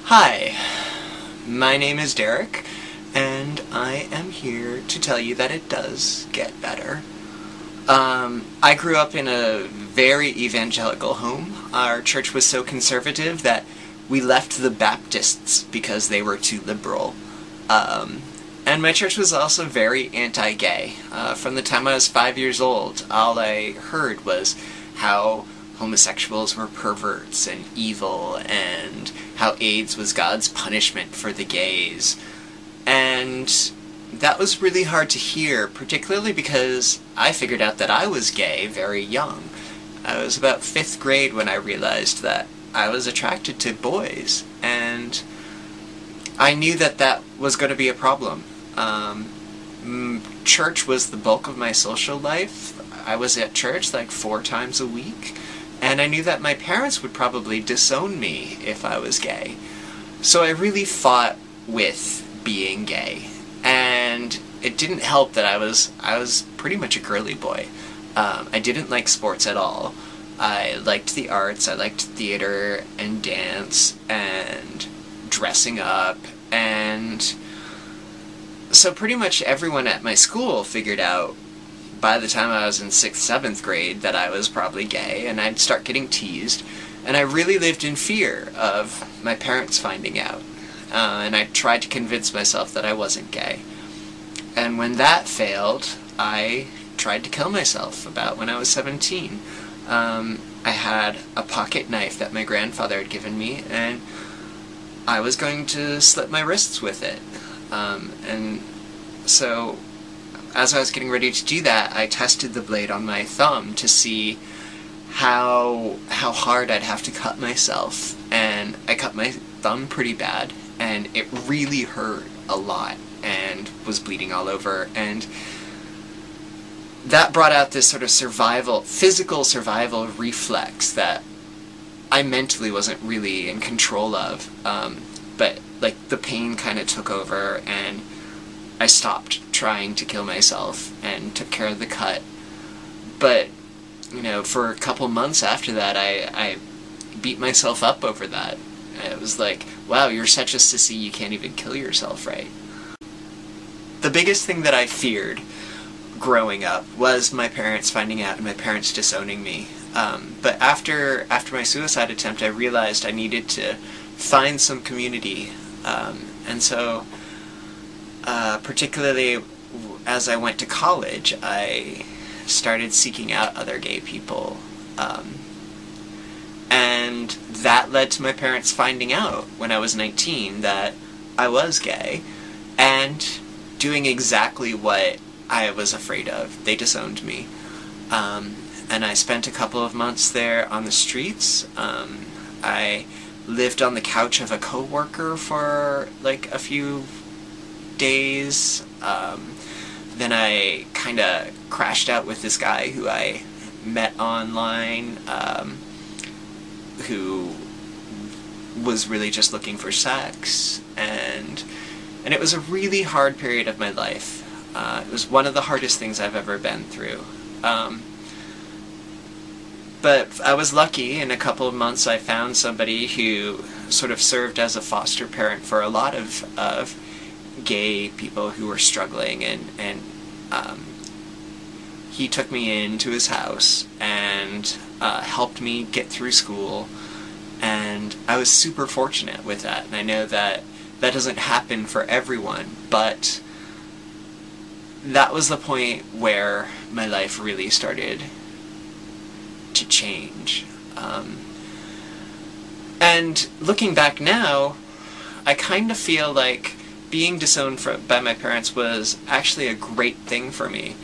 Hi, my name is Derek, and I am here to tell you that it does get better. I grew up in a very evangelical home. Our church was so conservative that we left the Baptists because they were too liberal. And my church was also very anti-gay. From the time I was 5 years old, all I heard was how homosexuals were perverts and evil, and how AIDS was God's punishment for the gays. And that was really hard to hear, particularly because I figured out that I was gay very young. I was about 5th grade when I realized that I was attracted to boys, and I knew that that was going to be a problem. Church was the bulk of my social life. I was at church like 4 times a week. And I knew that my parents would probably disown me if I was gay. So I really fought with being gay. And it didn't help that I was pretty much a girly boy. I didn't like sports at all. I liked the arts, I liked theater and dance and dressing up, and so pretty much everyone at my school figured out by the time I was in 6th, 7th grade that I was probably gay, and I'd start getting teased, and I really lived in fear of my parents finding out, and I tried to convince myself that I wasn't gay. And when that failed, I tried to kill myself about when I was 17. I had a pocket knife that my grandfather had given me, and I was going to slit my wrists with it. And so as I was getting ready to do that, I tested the blade on my thumb to see how hard I'd have to cut myself, and I cut my thumb pretty bad, and it really hurt a lot and was bleeding all over, and that brought out this sort of physical survival reflex that I mentally wasn't really in control of, but like the pain kind of took over, and I stopped trying to kill myself and took care of the cut. But, you know, for a couple months after that, I beat myself up over that. It was like, wow, you're such a sissy, you can't even kill yourself, right? The biggest thing that I feared growing up was my parents finding out and my parents disowning me. But after my suicide attempt, I realized I needed to find some community. And so particularly as I went to college, I started seeking out other gay people. And that led to my parents finding out when I was 19 that I was gay, and doing exactly what I was afraid of. They disowned me. And I spent a couple of months there on the streets. I lived on the couch of a coworker for like a few days. Then I kind of crashed out with this guy who I met online, who was really just looking for sex, and it was a really hard period of my life. It was one of the hardest things I've ever been through. But I was lucky. In a couple of months I found somebody who sort of served as a foster parent for a lot of gay people who were struggling, and he took me into his house and helped me get through school, and I was super fortunate with that. And I know that that doesn't happen for everyone, but that was the point where my life really started to change. And looking back now, I kind of feel like being disowned by my parents was actually a great thing for me.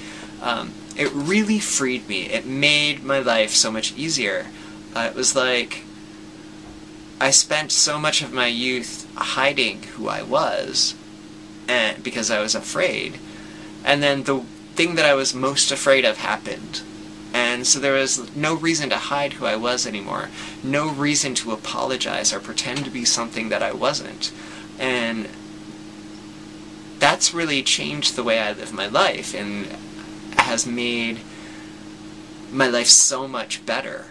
It really freed me. It made my life so much easier. It was like I spent so much of my youth hiding who I was, and because I was afraid. And then the thing that I was most afraid of happened. And so there was no reason to hide who I was anymore. No reason to apologize or pretend to be something that I wasn't. And that's really changed the way I live my life, and has made my life so much better.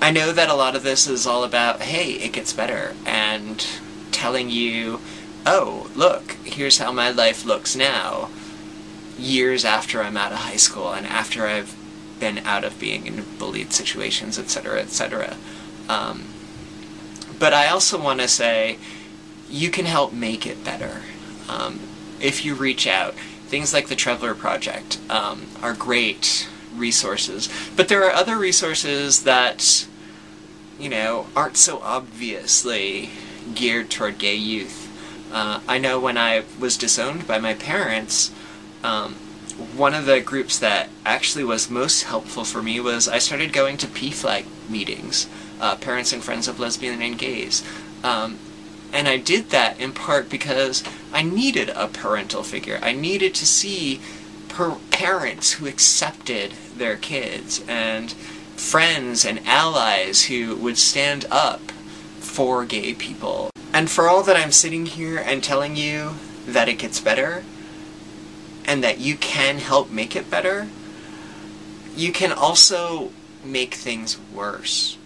I know that a lot of this is all about, hey, it gets better, and telling you, oh, look, here's how my life looks now, years after I'm out of high school and after I've been out of being in bullied situations, etc., etc. But I also want to say, you can help make it better. If you reach out, things like the Trevor Project are great resources, but there are other resources that, you know, aren't so obviously geared toward gay youth. I know when I was disowned by my parents, one of the groups that actually was most helpful for me was I started going to PFLAG meetings, Parents and Friends of Lesbian and Gays. And I did that in part because I needed a parental figure. I needed to see parents who accepted their kids, and friends and allies who would stand up for gay people. And for all that I'm sitting here and telling you that it gets better, and that you can help make it better, you can also make things worse.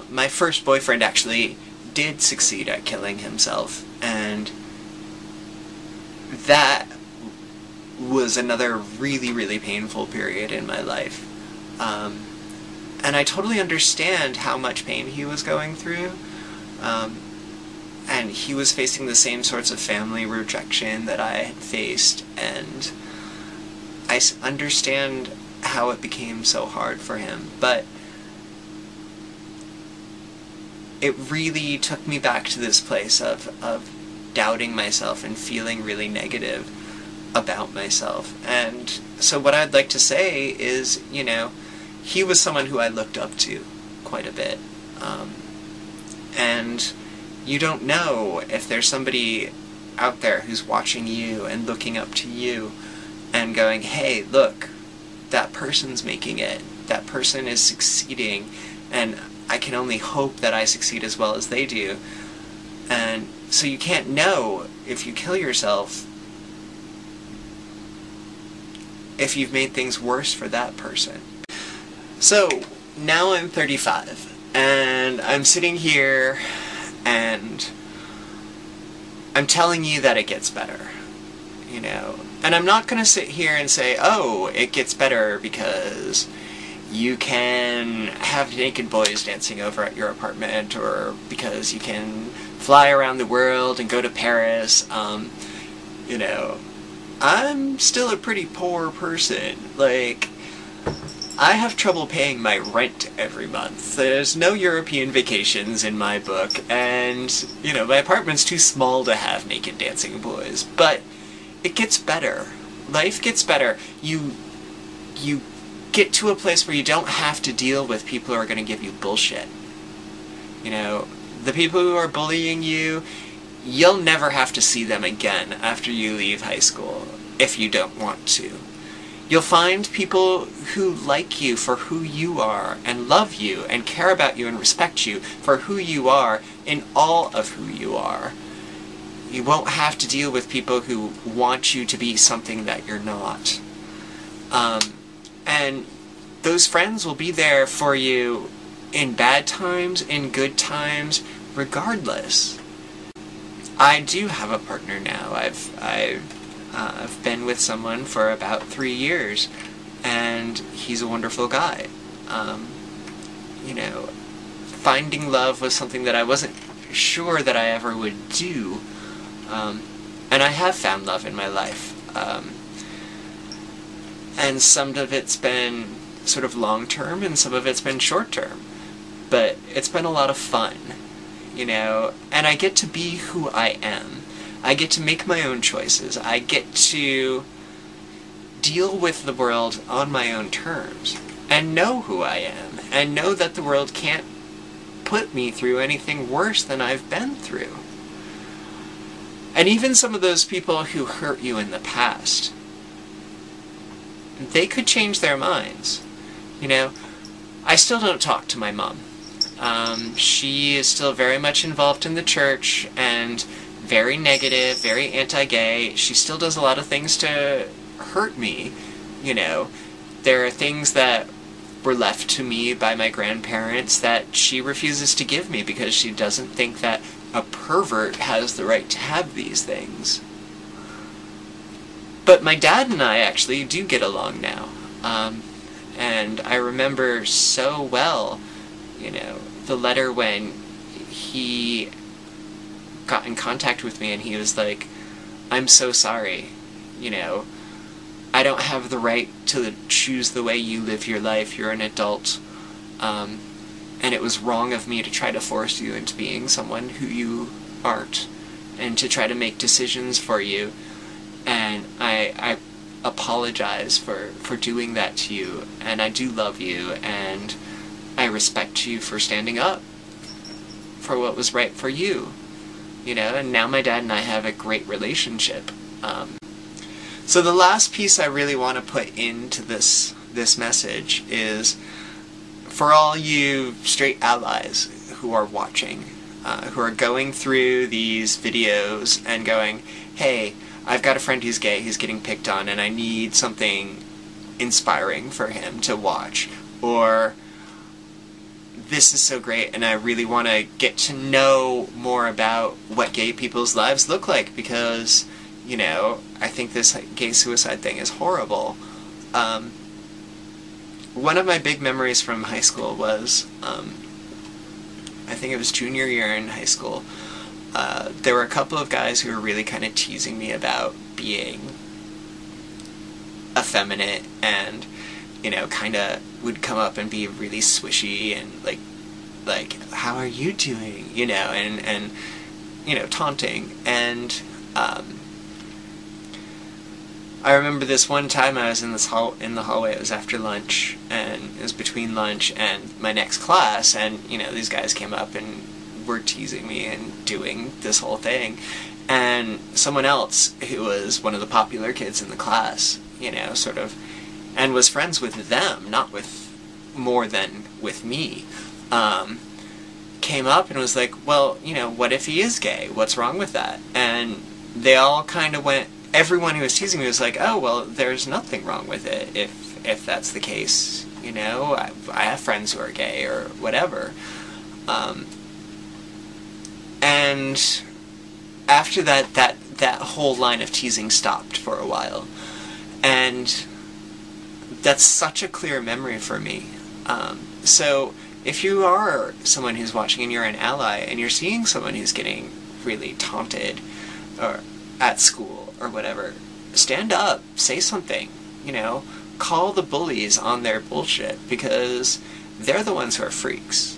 My first boyfriend actually did succeed at killing himself, and that was another really, really painful period in my life. And I totally understand how much pain he was going through, and he was facing the same sorts of family rejection that I had faced, and I understand how it became so hard for him, but it really took me back to this place of doubting myself and feeling really negative about myself. And so what I'd like to say is, you know, he was someone who I looked up to quite a bit. And you don't know if there's somebody out there who's watching you and looking up to you and going, hey, look, that person's making it. That person is succeeding, and I can only hope that I succeed as well as they do. And so you can't know if you kill yourself if you've made things worse for that person. So now I'm 35, and I'm sitting here and I'm telling you that it gets better, you know. And I'm not going to sit here and say, oh, it gets better because you can have naked boys dancing over at your apartment, or because you can fly around the world and go to Paris. You know, I'm still a pretty poor person. Like, I have trouble paying my rent every month. There's no European vacations in my book, and, you know, my apartment's too small to have naked dancing boys. But it gets better. Life gets better. You get to a place where you don't have to deal with people who are going to give you bullshit. You know, the people who are bullying you, you'll never have to see them again after you leave high school, if you don't want to. You'll find people who like you for who you are, and love you, and care about you, and respect you for who you are, in all of who you are. You won't have to deal with people who want you to be something that you're not. And those friends will be there for you in bad times, in good times, regardless. I do have a partner now. I've been with someone for about 3 years, and he's a wonderful guy. You know, finding love was something that I wasn't sure that I ever would do, and I have found love in my life. And some of it's been sort of long-term, and some of it's been short-term. But it's been a lot of fun, you know, and I get to be who I am. I get to make my own choices. I get to deal with the world on my own terms, and know who I am, and know that the world can't put me through anything worse than I've been through. And even some of those people who hurt you in the past, they could change their minds. You know, I still don't talk to my mom. She is still very much involved in the church, and very negative, very anti-gay. She still does a lot of things to hurt me, you know. There are things that were left to me by my grandparents that she refuses to give me because she doesn't think that a pervert has the right to have these things. But my dad and I actually do get along now. And I remember so well, you know, the letter when he got in contact with me and he was like, I'm so sorry, you know, I don't have the right to choose the way you live your life, you're an adult, and it was wrong of me to try to force you into being someone who you aren't, and to try to make decisions for you, and I apologize for doing that to you, and I do love you, and I respect you for standing up for what was right for you, you know, and now my dad and I have a great relationship. So the last piece I really want to put into this message is for all you straight allies who are watching, who are going through these videos and going, hey, I've got a friend who's gay, he's getting picked on, and I need something inspiring for him to watch. Or, this is so great, and I really want to get to know more about what gay people's lives look like, because, you know, I think this gay suicide thing is horrible. One of my big memories from high school was, I think it was junior year in high school, there were a couple of guys who were really kind of teasing me about being effeminate and, you know, kind of would come up and be really swishy and like, how are you doing? You know, and you know, taunting. And I remember this one time I was in the hallway, it was after lunch, and it was between lunch and my next class, and, you know, these guys came up and were teasing me and doing this whole thing, and someone else who was one of the popular kids in the class, you know, sort of, and was friends with them, not with more than with me, came up and was like, well, you know, what if he is gay? What's wrong with that? And they all kind of went, everyone who was teasing me was like, oh, well, there's nothing wrong with it if that's the case, you know, I have friends who are gay or whatever. And after that whole line of teasing stopped for a while. And that's such a clear memory for me. So if you are someone who's watching and you're an ally and you're seeing someone who's getting really taunted or at school or whatever, stand up, say something, you know, call the bullies on their bullshit, because they're the ones who are freaks,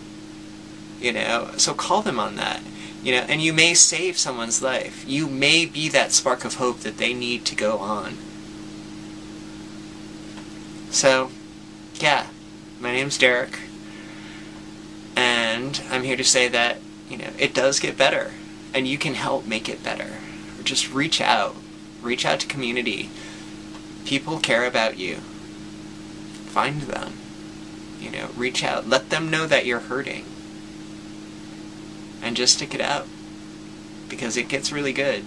you know, so call them on that. You know, and you may save someone's life. You may be that spark of hope that they need to go on. So, yeah, my name's Derek, and I'm here to say that, you know, it does get better, and you can help make it better. Just reach out to community. People care about you. Find them. You know, reach out. Let them know that you're hurting. And just stick it out, because it gets really good.